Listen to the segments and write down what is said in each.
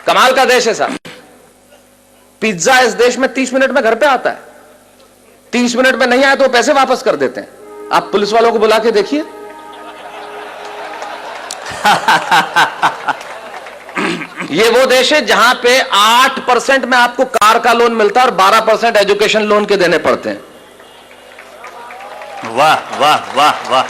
कमाल का देश है साहब। पिज्जा इस देश में 30 मिनट में घर पे आता है। 30 मिनट में नहीं आया तो पैसे वापस कर देते हैं। आप पुलिस वालों को बुला के देखिए। ये वो देश है जहां पे 8% में आपको कार का लोन मिलता है और 12% एजुकेशन लोन के देने पड़ते हैं। वाह वाह वाह वाह।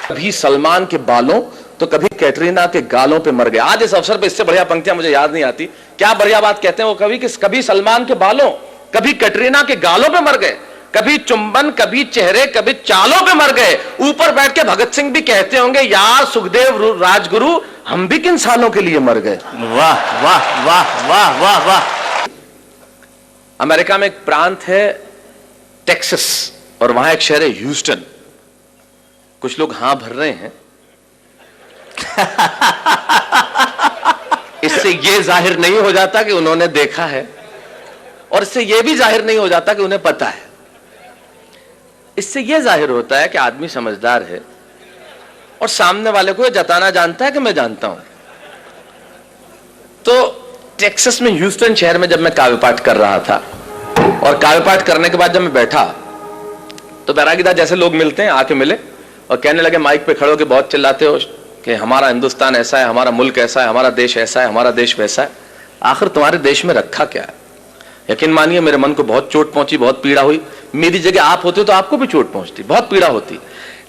कभी सलमान के बालों तो कभी कैटरीना के गालों पे मर गए। आज इस अवसर पे इससे बढ़िया पंक्तियां मुझे याद नहीं आती। क्या बढ़िया बात कहते हैं वो कवि कि कभी सलमान के बालों कभी कैटरीना के गालों पे मर गए, कभी चुंबन कभी चेहरे कभी चालों पे मर गए। ऊपर बैठ के भगत सिंह भी कहते होंगे यार सुखदेव राजगुरु हम भी किन सालों के लिए मर गए। वाह वाह वाह वाह वाह वाह। अमेरिका में एक प्रांत है टेक्सास और वहां एक शहर है ह्यूस्टन। कुछ लोग हां भर रहे हैं। इससे यह जाहिर नहीं हो जाता कि उन्होंने देखा है और इससे यह भी जाहिर नहीं हो जाता कि उन्हें पता है। इससे यह जाहिर होता है कि आदमी समझदार है और सामने वाले को यह जताना जानता है कि मैं जानता हूं। तो टेक्सास में ह्यूस्टन शहर में जब मैं काव्य पाठ कर रहा था और काव्य पाठ करने के बाद जब मैं बैठा तो बैरागीदार जैसे लोग मिलते हैं आके मिले और कहने लगे माइक पे खड़े होकर बहुत चिल्लाते हो कि हमारा हिंदुस्तान ऐसा है, हमारा मुल्क ऐसा है, हमारा देश ऐसा है, हमारा देश वैसा है। आखिर तुम्हारे देश में रखा क्या है? यकीन मानिए मेरे मन को बहुत चोट पहुंची, बहुत पीड़ा हुई। मेरी जगह आप होते तो आपको भी चोट पहुंचती, बहुत पीड़ा होती।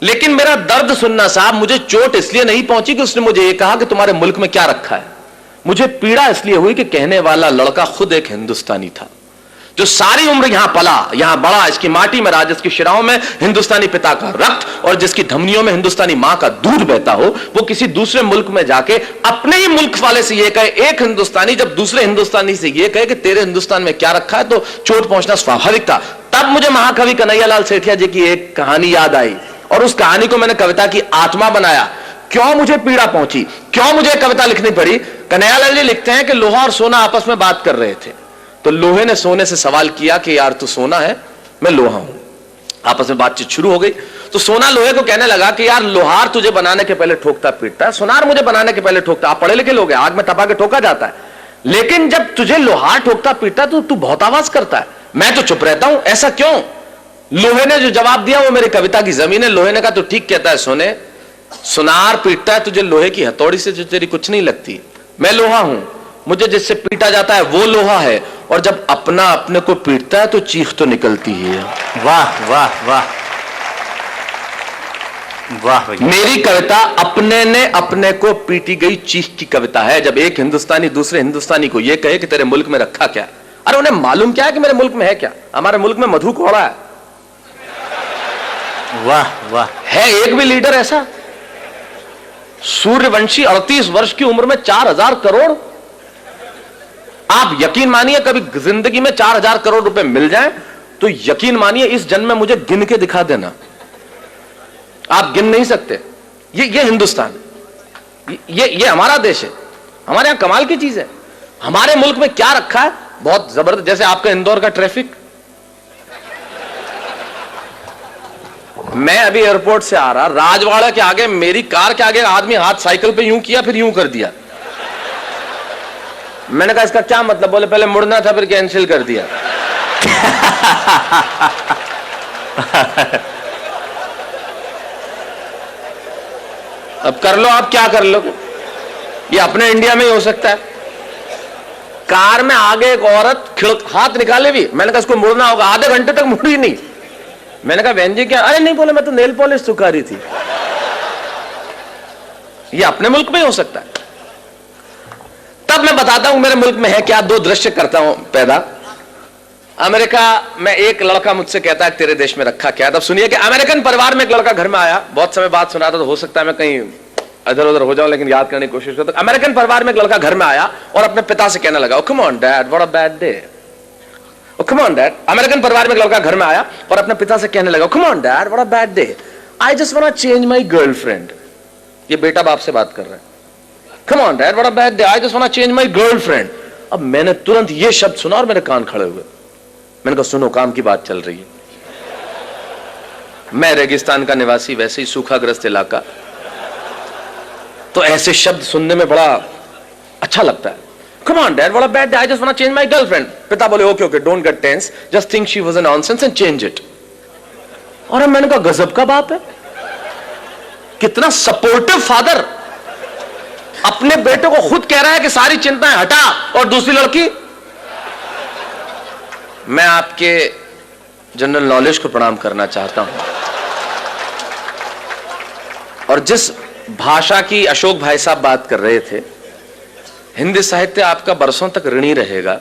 लेकिन मेरा दर्द सुनना साहब, मुझे चोट इसलिए नहीं पहुंची कि उसने मुझे ये कहा कि तुम्हारे मुल्क में क्या रखा है। मुझे पीड़ा इसलिए हुई कि कहने वाला लड़का खुद एक हिंदुस्तानी था जो सारी उम्र यहां पला, यहां बड़ा, इसकी माटी में रहा, जिसकी शिराओं में हिंदुस्तानी पिता का रक्त और जिसकी धमनियों में हिंदुस्तानी मां का दूध बहता हो। वो किसी दूसरे मुल्क में जाके अपने ही मुल्क वाले से ये कहे, एक हिंदुस्तानी जब दूसरे हिंदुस्तानी से ये कहे कि तेरे हिंदुस्तान में क्या रखा है, तो चोट पहुंचना स्वाभाविक था। तब मुझे महाकवि कन्हैयालाल सेठिया जी की एक कहानी याद आई और उस कहानी को मैंने कविता की आत्मा बनाया। क्यों मुझे पीड़ा पहुंची, क्यों मुझे कविता लिखनी पड़ी? कन्हैयालाल जी लिखते हैं कि लोहा और सोना आपस में बात कर रहे थे। तो लोहे ने सोने से सवाल किया कि यार तू सोना है, मैं लोहा हूं। आपस में बातचीत शुरू हो गई। तो सोना लोहे को कहने लगा कि यार लोहार तुझे बनाने के पहले ठोकता पीटता है, सोनार मुझे बनाने के पहले ठोकता। आप पढ़े लिखे लोग हैं, आग में तपा के ठोका जाता है, लेकिन जब तुझे लोहार ठोकता पीटता तो तू बहुत आवाज करता है, मैं तो चुप रहता हूं, ऐसा क्यों? लोहे ने जो जवाब दिया वो मेरी कविता की जमीन है। लोहे ने कहा तो ठीक कहता है सोने, सुनार पीटता है तुझे लोहे की हथौड़ी से जो तेरी कुछ नहीं लगती। मैं लोहा हूं, मुझे जिससे पीटा जाता है वो लोहा है, और जब अपना अपने को पीटता है तो चीख तो निकलती है। वाह वाह वाह वाह। मेरी कविता अपने ने अपने को पीटी गई चीख की कविता है। जब एक हिंदुस्तानी दूसरे हिंदुस्तानी को यह कहे कि तेरे मुल्क में रखा क्या, अरे उन्हें मालूम क्या है कि मेरे मुल्क में है क्या? हमारे मुल्क में मधु कोड़ा है। वाह वाह। है एक भी लीडर ऐसा? सूर्यवंशी 38 वर्ष की उम्र में 4000 करोड़। आप यकीन मानिए कभी जिंदगी में 4000 करोड़ रुपए मिल जाए तो यकीन मानिए इस जन्म में मुझे गिन के दिखा देना, आप गिन नहीं सकते। ये हिंदुस्तान, ये हमारा देश है। हमारे यहां कमाल की चीज है। हमारे मुल्क में क्या रखा है, बहुत जबरदस्त। जैसे आपका इंदौर का ट्रैफिक, मैं अभी एयरपोर्ट से आ रहा, राजवाड़ा के आगे मेरी कार के आगे आदमी हाथ साइकिल पे यूं किया फिर यूं कर दिया। मैंने कहा इसका क्या मतलब? बोले पहले मुड़ना था फिर कैंसिल कर दिया। अब कर लो, आप क्या कर लो, ये अपने इंडिया में ही हो सकता है। कार में आगे एक औरत हाथ निकाले भी, मैंने कहा इसको मुड़ना होगा, आधे घंटे तक मुड़ी नहीं। मैंने कहा बहन जी क्या? अरे नहीं, बोले मैं तो नेल पॉलिश सुखा रही थी। ये अपने मुल्क में ही हो सकता है। तब मैं बताता हूं मेरे मुल्क में है क्या। दो दृश्य करता हूं पैदा। अमेरिका में एक लड़का मुझसे कहता है तेरे देश में रखा क्या है। तब सुनिए कि अमेरिकन परिवार में एक लड़का घर में आया, बहुत समय बाद सुना था तो हो सकता है मैं कहीं इधर उधर हो जाऊं, लेकिन याद करने की कोशिश करता। अमेरिकन परिवार में एक लड़का घर में आया और अपने पिता से कहने लगा, come on dad what a bad day. Come on dad. American परिवार में एक लड़का घर में आया और अपने पिता से कहने लगा, come on dad what a bad day, I just want to change my girlfriend. ये बेटा बाप से बात कर रहा है। Come on dad what a bad day, I just want to change my girlfriend. अब मैंने तुरंत ये शब्द सुना और मेरे कान खड़े हुए। मैंने कहा सुनो, काम की बात चल रही है। मैं रेगिस्तान का निवासी, वैसे ही सूखाग्रस्त इलाका, तो ऐसे शब्द सुनने में बड़ा अच्छा लगता है। Come on, Dad, what a bad day. I just want to change my girlfriend. पिता बोले, okay, okay, don't get tense. Just think she was a nonsense and change it. और अब मैंने कहा गजब का बाप है, कितना सपोर्टिव फादर, अपने बेटे को खुद कह रहा है कि सारी चिंताएं हटा, और दूसरी लड़की। मैं आपके जनरल नॉलेज को प्रणाम करना चाहता हूं, और जिस भाषा की अशोक भाई साहब बात कर रहे थे, हिंदी साहित्य आपका बरसों तक ऋणी रहेगा।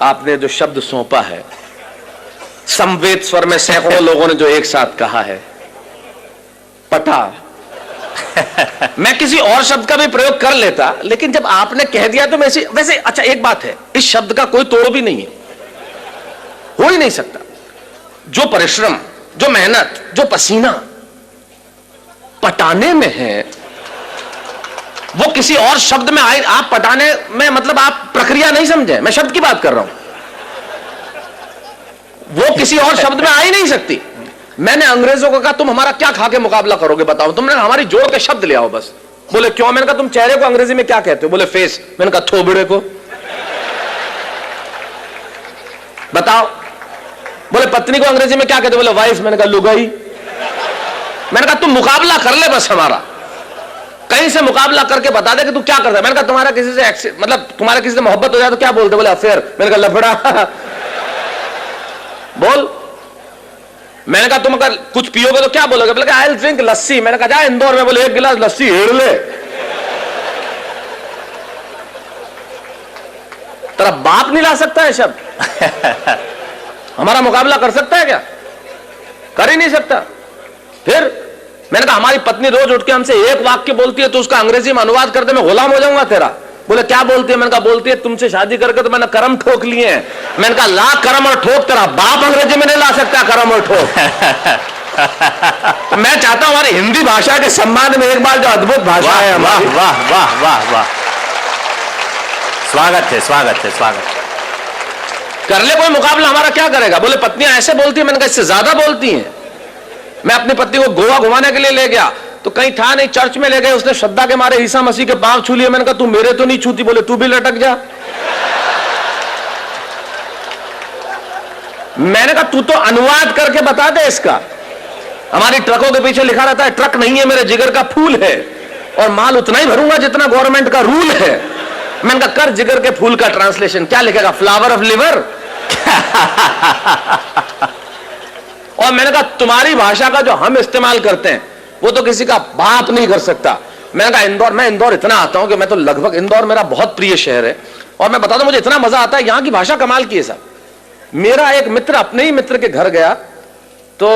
आपने जो शब्द सौंपा है, समवेत स्वर में सैकड़ों लोगों ने जो एक साथ कहा है, पटा। मैं किसी और शब्द का भी प्रयोग कर लेता, लेकिन जब आपने कह दिया तो वैसे अच्छा एक बात है, इस शब्द का कोई तोड़ भी नहीं है, हो ही नहीं सकता। जो परिश्रम, जो मेहनत, जो पसीना पटाने में है, वो किसी और शब्द में आए। आप पटाने में मतलब आप प्रक्रिया नहीं समझे, मैं शब्द की बात कर रहा हूं, वो किसी और शब्द में आ ही नहीं सकती। मैंने अंग्रेजों को कहा तुम हमारा क्या खा के मुकाबला करोगे बताओ, तुमने हमारी जोड़ के शब्द ले आओ बस। बोले क्यों? मैंने कहा तुम चेहरे को अंग्रेजी में क्या कहते हो? बोले फेस। मैंने कहा थोबड़े को बताओ। बोले पत्नी को अंग्रेजी में क्या कहते हो? बोले वाइफ। मैंने कहा लुगाई। मैंने कहा तुम मुकाबला कर ले बस हमारा, कहीं से मुकाबला करके बता दे कि तू क्या करता है। मैंने कहा तुम्हारा किसी से मतलब तुम्हारा किसी से मोहब्बत हो जाए तो क्या बोलते? बोले अफेयर। मैंने कहा लफड़ा। बोल। मैंने कहा तुम अगर कुछ पियोगे तो क्या बोलोगे? बोले आई विल ड्रिंक लस्सी। मैंने कहा जा इंदौर में, बोले एक गिलास लस्सी हेड़ ले। तेरा बाप नहीं ला सकता है शब्द, हमारा मुकाबला कर सकता है क्या? कर ही नहीं सकता। फिर मैंने कहा हमारी पत्नी रोज उठ के हमसे एक वाक्य बोलती है तो उसका अंग्रेजी में अनुवाद कर दे, मैं गुलाम हो जाऊंगा तेरा। बोले क्या बोलती है? मैंने कहा बोलती है तुमसे शादी करके तो मैंने करम ठोक लिए हैं। मैंने कहा ला करम और ठोक, तेरा बाप अंग्रेजी में नहीं ला सकता करम और ठोक। मैं चाहता हूं हमारी हिंदी भाषा के सम्मान में एक बार जो अद्भुत भाषा है हमारी। वाह वाह वाह वाह, स्वागत है स्वागत है स्वागत। कर ले कोई मुकाबला, हमारा क्या करेगा? बोले पत्नियां ऐसे बोलती है। मैंने कहा इससे ज्यादा बोलती हैं। मैं अपनी पत्नी को गोवा घुमाने के लिए ले गया तो कहीं था नहीं, चर्च में ले गए, उसने श्रद्धा के मारे ईसा मसीह के पांव छू लिए। मैंने कहा तू मेरे तो नहीं छूती। बोले तू भी लटक जा। मैंने कहा तू तो अनुवाद करके बता दे इसका। हमारी ट्रकों के पीछे लिखा रहता है ट्रक नहीं है मेरे जिगर का फूल है, और माल उतना ही भरूंगा जितना गवर्नमेंट का रूल है। मैंने कहा कर जिगर के फूल का ट्रांसलेशन, क्या लिखेगा? Flower of liver. और मैंने कहा तुम्हारी भाषा का जो हम इस्तेमाल करते हैं वो तो किसी का बाप नहीं कर सकता। मैंने कहा इंदौर, मैं इंदौर इतना आता हूं कि मैं तो लगभग, इंदौर मेरा बहुत प्रिय शहर है, और मैं बता दूं मुझे इतना मजा आता है, यहां की भाषा कमाल की है साहब। मेरा एक मित्र अपने ही मित्र के घर गया तो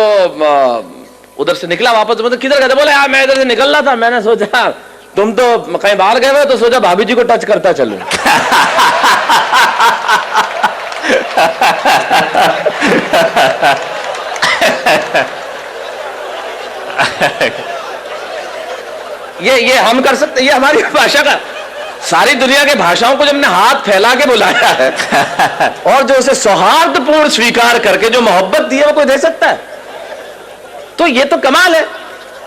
उधर से निकला वापस, मतलब किधर गए? बोले यार मैं इधर से निकल रहा था, मैंने सोचा तुम तो कहीं बाहर गए हुए तो सोचा भाभी जी को टच करता चलूं। ये हम कर सकते, ये हमारी भाषा का। सारी दुनिया के भाषाओं को जब हमने हाथ फैला के बुलाया है और जो उसे सौहार्दपूर्ण स्वीकार करके जो मोहब्बत दी है वो कोई दे सकता है? तो ये तो कमाल है।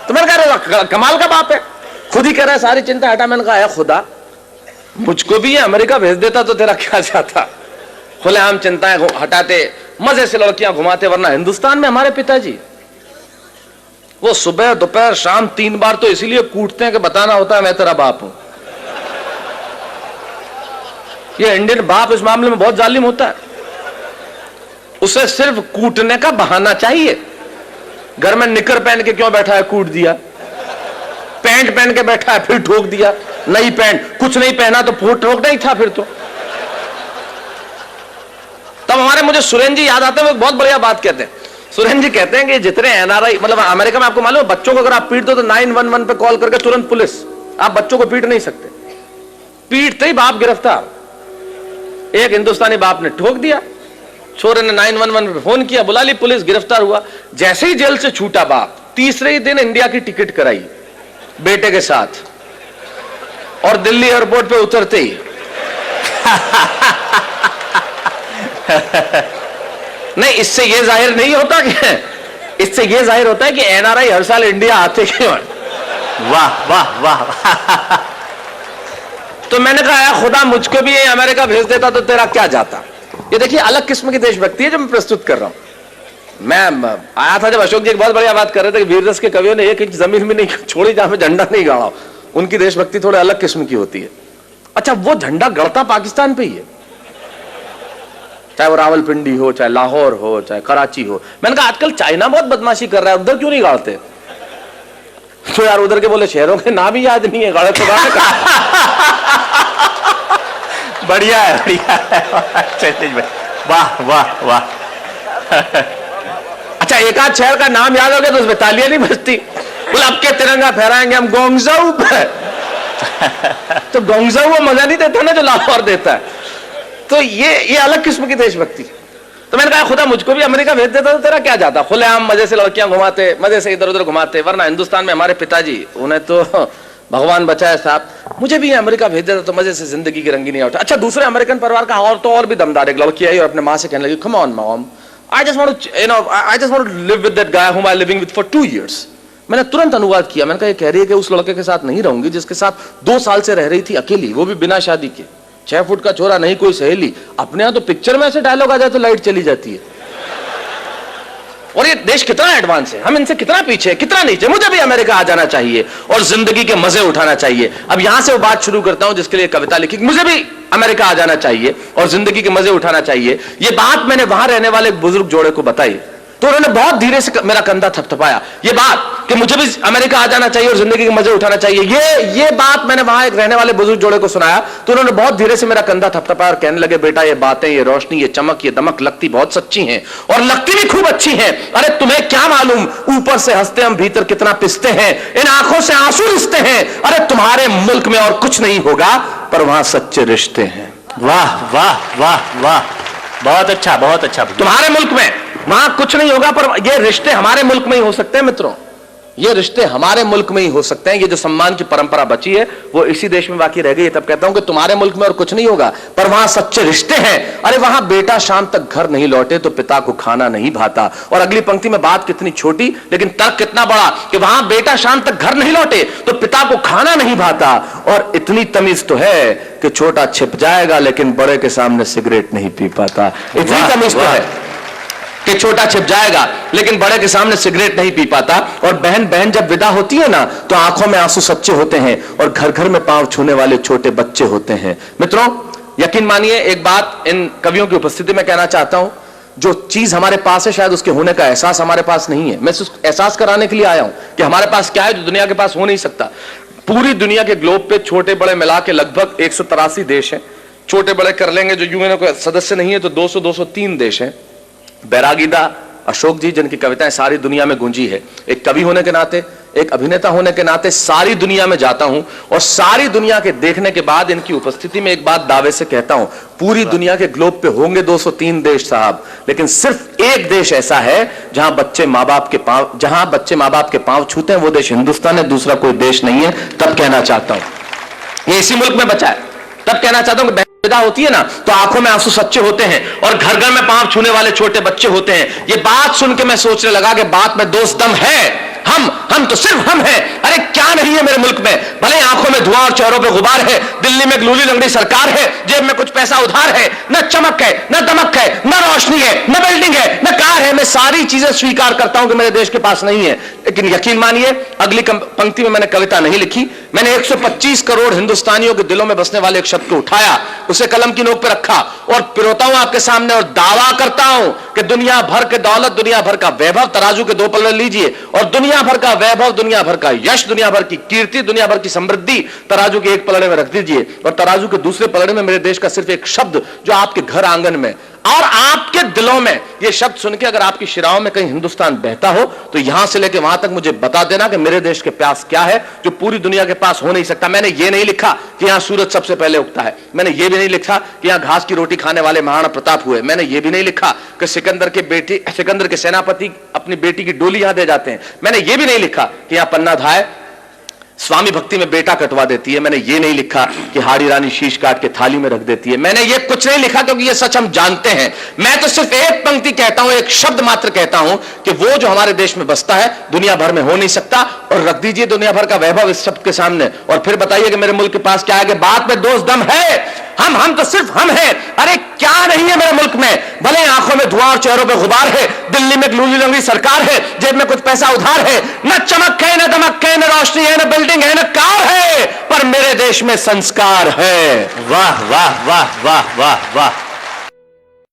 तो मैंने कहा कमाल का बाप है, खुद ही कह रहा है सारी चिंता हटा। मैंने कहा है खुदा मुझको भी ये अमेरिका भेज देता तो तेरा क्या जाता? खुलेआम चिंताएं हटाते, मजे से लड़कियां घुमाते। वरना हिंदुस्तान में हमारे पिताजी वो सुबह दोपहर शाम 3 बार तो इसीलिए कूटते हैं कि बताना होता है मैं तेरा बाप हूं। ये इंडियन बाप इस मामले में बहुत जालिम होता है, उसे सिर्फ कूटने का बहाना चाहिए। घर में निकर पहन के क्यों बैठा है? कूट दिया। पैंट पहन के बैठा है, फिर ठोक दिया। नई पैंट, कुछ नहीं पहना तो फूट ठोकना ही था फिर तो। तब हमारे मुझे सुरेन जी याद आते हैं, वो बहुत बढ़िया बात कहते हैं। सुरेन जी कहते हैं कि जितने एनआरआई, मतलब अमेरिका में आपको मालूम है बच्चों को अगर आप पीट दो तो 911 पे कॉल करके तुरंत पुलिस। आप बच्चों को पीट नहीं सकते, पीटते ही बाप गिरफ्तार। एक हिंदुस्तानी बाप ने ठोक दिया, छोरे ने 911 पे फोन किया, बुला ली पुलिस, गिरफ्तार हुआ। जैसे ही जेल से छूटा बाप, तीसरे ही दिन इंडिया की टिकट कराई बेटे के साथ, और दिल्ली एयरपोर्ट पे उतरते ही नहीं, इससे यह जाहिर नहीं होता कि, इससे यह जाहिर होता है कि एनआरआई हर साल इंडिया आते क्यों। वाह वाह वाह। तो मैंने कहा यार खुदा मुझको भी अमेरिका भेज देता तो तेरा क्या जाता। ये देखिए अलग किस्म की देशभक्ति है जो मैं प्रस्तुत कर रहा हूं। मैं आया था जब अशोक जी एक बहुत बढ़िया बात कर रहे थे कि वीर रस के कवियों ने एक इंच जमीन भी नहीं छोड़ी जहां पे झंडा नहीं गाड़ा। उनकी देशभक्ति थोड़े अलग किस्म की होती है। अच्छा, वो झंडा गड़ता पाकिस्तान पे ही है, चाहे वो रावलपिंडी हो, चाहे लाहौर हो, चाहे कराची हो। मैंने कहा आजकल चाइना बहुत बदमाशी कर रहा है, उधर क्यों नहीं गाड़ते? तो यार उधर के बोले शहरों के नाम ही याद नहीं है, गाड़े तो गाड़े बढ़िया है, बढ़िया है। वाह वाह वाह। अच्छा, एक आध शहर का नाम याद हो गया तो उसमें तालियां नहीं बजती। बोले अब के तिरंगा फहराएंगे हम गोंगजाऊ पे। तो गोंगजाऊ वो मजा नहीं देता ना जो लाहौर देता है। तो ये अलग किस्म की देशभक्ति। तो मैंने कहा खुदा मुझको भी अमेरिका भेज देता तो तेरा क्या जाता। खुलेआम मजे से लड़कियां घुमाते, मजे से इधर उधर घुमाते। वरना हिंदुस्तान में हमारे पिताजी, उन्हें तो भगवान बचाए साहब, मुझे भी अमेरिका भेज देता तो मजे से जिंदगी की रंगीनी उठा। अच्छा, दूसरे अमेरिकन परिवार का और भी दमदार एक लड़की आई और अपने माँ से कहने लगी, come on mom, I just want to live with that guy whom I'm living with for 2 years. मैंने तुरंत अनुवाद किया। मैंने कहा ये कह रही है कि उस लड़के के साथ नहीं रहूंगी जिसके साथ 2 साल से रह रही थी अकेली, वो भी बिना शादी के। 6 फुट का छोरा, नहीं कोई सहेली। अपने यहां तो पिक्चर में ऐसे डायलॉग आ जाए तो लाइट चली जाती है। और ये देश कितना एडवांस है, हम इनसे कितना पीछे, कितना नीचे। मुझे भी अमेरिका आ जाना चाहिए और जिंदगी के मजे उठाना चाहिए। अब यहां से वो बात शुरू करता हूं जिसके लिए कविता लिखी। मुझे भी अमेरिका आ जाना चाहिए और जिंदगी के मजे उठाना चाहिए। ये बात मैंने वहां रहने वाले एक बुजुर्ग जोड़े को बताई तो उन्होंने बहुत धीरे से मेरा कंधा थपथपाया। ये बात कि मुझे भी अमेरिका आ जाना चाहिए और जिंदगी के मजे उठाना चाहिए, ये बात मैंने वहां एक रहने वाले बुजुर्ग जोड़े को सुनाया तो उन्होंने बहुत धीरे से मेरा कंधा थपथपाया और कहने लगे, बेटा ये बातें, ये रोशनी, ये चमक, ये दमक लगती बहुत सच्ची हैं और लगती भी खूब अच्छी हैं। अरे तुम्हें क्या मालूम, ऊपर से हंसते हम भीतर कितना पिसते हैं, इन आंखों से आंसू रिसते हैं। अरे तुम्हारे मुल्क में और कुछ नहीं होगा पर वहां सच्चे रिश्ते हैं। वाह वाह वाह वाह, बहुत अच्छा, बहुत अच्छा। तुम्हारे मुल्क में वहां कुछ नहीं होगा पर ये रिश्ते हमारे मुल्क में ही हो सकते हैं मित्रों, ये रिश्ते हमारे मुल्क में ही हो सकते हैं। ये जो सम्मान की परंपरा बची है वो इसी देश में बाकी रह गई है। तब कहता हूं कि तुम्हारे मुल्क में और कुछ नहीं होगा पर वहां सच्चे रिश्ते हैं। अरे वहां बेटा शाम तक घर नहीं लौटे तो पिता को खाना नहीं भाता। और अगली पंक्ति में बात कितनी छोटी लेकिन तर्क कितना बड़ा कि वहां बेटा शाम तक घर नहीं लौटे तो पिता को खाना नहीं भाता। और इतनी तमीज तो है कि छोटा छिप जाएगा लेकिन बड़े के सामने सिगरेट नहीं पी पाता। इतनी तमीज तो है कि छोटा छिप जाएगा लेकिन बड़े के सामने सिगरेट नहीं पी पाता। और बहन बहन जब विदा होती है ना तो आंखों में आंसू सच्चे होते हैं और घर घर में पांव छूने वाले छोटे बच्चे होते हैं। मित्रों यकीन मानिए एक बात इन कवियों की उपस्थिति में कहना चाहता हूं, जो चीज हमारे पास है शायद उसके होने का एहसास हमारे पास नहीं है। मैं सिर्फ एहसास कराने के लिए आया हूं कि हमारे पास क्या है जो दुनिया के पास हो नहीं सकता। पूरी दुनिया के ग्लोब पे छोटे बड़े मिला के लगभग 183 देश हैं। छोटे बड़े कर लेंगे जो यूएन के सदस्य नहीं है तो 200-203 देश हैं। बैरागीदा अशोक जी जिनकी कविताएं सारी दुनिया में गूंजी है, एक कवि होने के नाते, एक अभिनेता होने के नाते सारी दुनिया में जाता हूं और सारी दुनिया के देखने के बाद इनकी उपस्थिति में एक बात दावे से कहता हूं, पूरी दुनिया के ग्लोब पे होंगे 203 देश साहब, लेकिन सिर्फ एक देश ऐसा है जहां बच्चे माँ बाप के पांव छूते हैं, वो देश हिंदुस्तान है, दूसरा कोई देश नहीं है। तब कहना चाहता हूं ये इसी मुल्क में बचा है। तब कहना चाहता हूं कि विदा होती है ना तो आंखों में आंसू सच्चे होते हैं और घर घर में पांव छूने वाले छोटे बच्चे होते हैं। ये बात सुन के मैं सोचने लगा कि बात में दोस्त दम है। हम तो सिर्फ हम हैं। अरे क्या नहीं है मेरे मुल्क में, भले आंखों में धुआं और चेहरों पे गुबार है, दिल्ली में लूली लंगड़ी सरकार है, जेब में कुछ पैसा उधार है, न चमक है, न दमक है, न रोशनी है, न बिल्डिंग है, न कार है। मैं सारी चीजें स्वीकार करता हूं कि मेरे देश के पास नहीं है, लेकिन यकीन मानिए अगली पंक्ति में मैंने कविता नहीं लिखी। मैंने 125 करोड़ हिंदुस्तानियों के दिलों में बसने वाले एक शब्द को उठाया, उसे कलम की नोक पे रखा और पिरोता हूं आपके सामने और दावा करता हूं कि दुनिया भर के दौलत, दुनिया भर का वैभव तराजू के 2 पलड़े लीजिए और दुनिया भर का वैभव, दुनिया भर का यश, दुनिया भर की कीर्ति, दुनिया भर की समृद्धि तराजू के एक पलड़े में रख दीजिए और तराजू के दूसरे पलड़े में मेरे देश का सिर्फ एक शब्द जो आपके घर आंगन में और आपके दिलों में, ये शब्द सुन के अगर आपकी शिराओं में कहीं हिंदुस्तान बहता हो तो यहां से लेकर वहां तक मुझे बता देना कि मेरे देश के प्यास क्या है जो पूरी दुनिया के पास हो नहीं सकता। मैंने ये नहीं लिखा कि यहां सूरज सबसे पहले उगता है, मैंने ये भी नहीं लिखा कि यहां घास की रोटी खाने वाले महाराणा प्रताप हुए, मैंने ये भी नहीं लिखा कि सिकंदर के सेनापति अपनी बेटी की डोली यहां दे जाते हैं, मैंने ये भी नहीं लिखा कि यहां पन्ना धाय स्वामी भक्ति में बेटा कटवा देती है। मैंने ये नहीं लिखा कि हाड़ी रानी शीश काट के थाली में रख देती है। मैंने ये कुछ नहीं लिखा क्योंकि ये सच हम जानते हैं। मैं तो सिर्फ एक पंक्ति कहता हूं, एक शब्द मात्र कहता हूं कि वो जो हमारे देश में बसता है दुनिया भर में हो नहीं सकता। और रख दीजिए दुनिया भर का वैभव इस शब्द के सामने और फिर बताइए कि मेरे मुल्क के पास क्या है कि बात में दोष दम है। हम तो सिर्फ हम हैं। अरे क्या नहीं है मेरे मुल्क में, भले आंखों में धुआं और चेहरों पे गुबार है, दिल्ली में लूली लंगड़ी सरकार है, जेब में कुछ पैसा उधार है, न चमक है, न दमक है, न रोशनी है, न बिल्डिंग है, न कार है, पर मेरे देश में संस्कार है। वाह वाह वाह वाह वाह वाह।